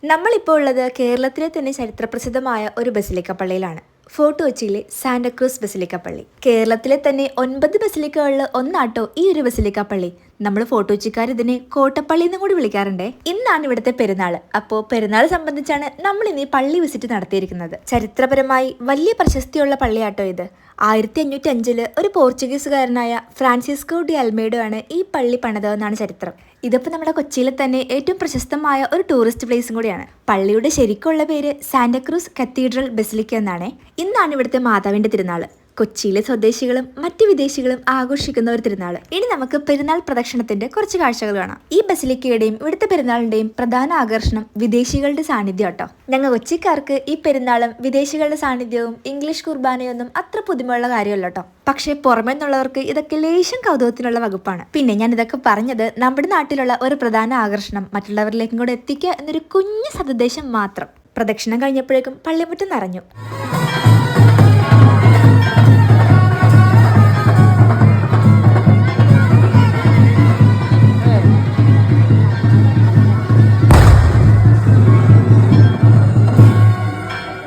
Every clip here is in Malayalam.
നമ്മളിപ്പോൾ ഉള്ളത് കേരളത്തിലെ തന്നെ ചരിത്രപ്രസിദ്ധമായ ഒരു ബസിലിക്ക പള്ളിയിലാണ്. ഫോർട്ട് കൊച്ചിയിലെ സാന്റക്രൂസ് ബസിലിക്ക പള്ളി. കേരളത്തിലെ തന്നെ 9 ബസിലിക്കകളിൽ ഒന്നാട്ടോ ഈ ഒരു ബസിലിക്ക പള്ളി. നമ്മൾ ഫോർട്ട് കൊച്ചിക്കാർ ഇതിനെ കോട്ടപ്പള്ളി എന്നും കൂടി വിളിക്കാറുണ്ടേ. ഇന്നാണ് ഇവിടുത്തെ പെരുന്നാൾ. അപ്പോൾ പെരുന്നാൾ സംബന്ധിച്ചാണ് നമ്മൾ ഇന്ന് ഈ പള്ളി വിസിറ്റ് നടത്തിയിരിക്കുന്നത്. ചരിത്രപരമായി വലിയ പ്രശസ്തിയുള്ള പള്ളിയാട്ടോ ഇത്. 1505 ഒരു പോർച്ചുഗീസുകാരനായ ഫ്രാൻസിസ്കോ ഡി അൽമേഡോ ആണ് ഈ പള്ളി പണിതതെന്നാണ് ചരിത്രം. ഇതിപ്പോൾ നമ്മുടെ കൊച്ചിയിലെ തന്നെ ഏറ്റവും പ്രശസ്തമായ ഒരു ടൂറിസ്റ്റ് പ്ലേസും കൂടിയാണ്. പള്ളിയുടെ ശരിക്കുള്ള പേര് സാന്റക്രൂസ് കത്തീഡ്രൽ ബസിലിക്ക എന്നാണ്. ഇന്നാണ് ഇവിടുത്തെ മാതാവിന്റെ തിരുനാൾ. കൊച്ചിയിലെ സ്വദേശികളും മറ്റ് വിദേശികളും ആഘോഷിക്കുന്ന ഒരു തിരുനാൾ. ഇനി നമുക്ക് പെരുന്നാൾ പ്രദക്ഷിണത്തിന്റെ കുറച്ച് കാഴ്ചകൾ കാണാം. ഈ ബസിലിക്കയുടെയും ഇവിടുത്തെ പെരുന്നാളിന്റെയും പ്രധാന ആകർഷണം വിദേശികളുടെ സാന്നിധ്യം കേട്ടോ. ഞങ്ങൾ കൊച്ചിക്കാർക്ക് ഈ പെരുന്നാളും വിദേശികളുടെ സാന്നിധ്യവും ഇംഗ്ലീഷ് കുർബാനയൊന്നും അത്ര പുതുമയുള്ള കാര്യമല്ല കേട്ടോ. പക്ഷേ പുറമേ നിന്നുള്ളവർക്ക് ഇതൊക്കെ ലേശം കൗതുകത്തിനുള്ള വകുപ്പാണ്. പിന്നെ ഞാൻ ഇതൊക്കെ പറഞ്ഞത് നമ്മുടെ നാട്ടിലുള്ള ഒരു പ്രധാന ആകർഷണം മറ്റുള്ളവരിലേക്കും കൂടെ എത്തിക്കുക എന്നൊരു കുഞ്ഞു സതുദ്ദേശം മാത്രം. പ്രദക്ഷിണം കഴിഞ്ഞപ്പോഴേക്കും പള്ളിമുറ്റം നിറഞ്ഞു.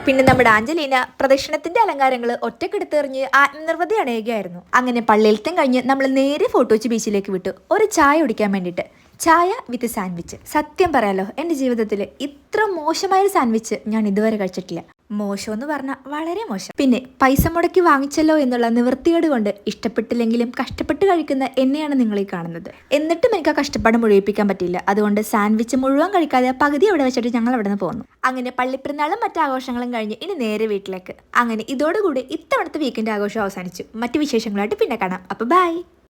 പിന്നെ നമ്മുടെ ആഞ്ചലീന പ്രദക്ഷിണത്തിന്റെ അലങ്കാരങ്ങൾ ഒറ്റക്കെടുത്തെറിഞ്ഞ് ആത്മനിർവൃതി അണയുകയായിരുന്നു. അങ്ങനെ പള്ളിയിലത്തും കഴിഞ്ഞ് നമ്മൾ നേരെ ഫോർട്ട് കൊച്ചി ബീച്ചിലേക്ക് വിട്ടു ഒരു ചായ കുടിക്കാൻ വേണ്ടിയിട്ട്. ചായ വിത്ത് സാൻഡ്വിച്ച്. സത്യം പറയാലോ, എൻ്റെ ജീവിതത്തിൽ ഇത്ര മോശമായൊരു സാൻഡ്വിച്ച് ഞാൻ ഇതുവരെ കഴിച്ചിട്ടില്ല. മോശമെന്ന് പറഞ്ഞാൽ വളരെ മോശം. പിന്നെ പൈസ മുടക്കി വാങ്ങിച്ചല്ലോ എന്നുള്ള നിവൃത്തിയോട് കൊണ്ട് ഇഷ്ടപ്പെട്ടില്ലെങ്കിലും കഷ്ടപ്പെട്ട് കഴിക്കുന്ന എന്നെയാണ് നിങ്ങളീ കാണുന്നത്. എന്നിട്ടും എനിക്ക് ആ കഷ്ടപ്പാട് മുഴുവിപ്പിക്കാൻ പറ്റില്ല. അതുകൊണ്ട് സാൻഡ്വിച്ച് മുഴുവൻ കഴിക്കാതെ പകുതി അവിടെ വെച്ചിട്ട് ഞങ്ങൾ അവിടെ നിന്ന് പോന്നു. അങ്ങനെ പള്ളിപ്പെരുന്നാളും മറ്റാഘോഷങ്ങളും കഴിഞ്ഞ് ഇനി നേരെ വീട്ടിലേക്ക്. അങ്ങനെ ഇതോടുകൂടി ഇത്തവണത്തെ വീക്കെൻഡ് ആഘോഷം അവസാനിച്ചു. മറ്റു വിശേഷങ്ങളായിട്ട് പിന്നെ കാണാം. അപ്പോൾ ബൈ.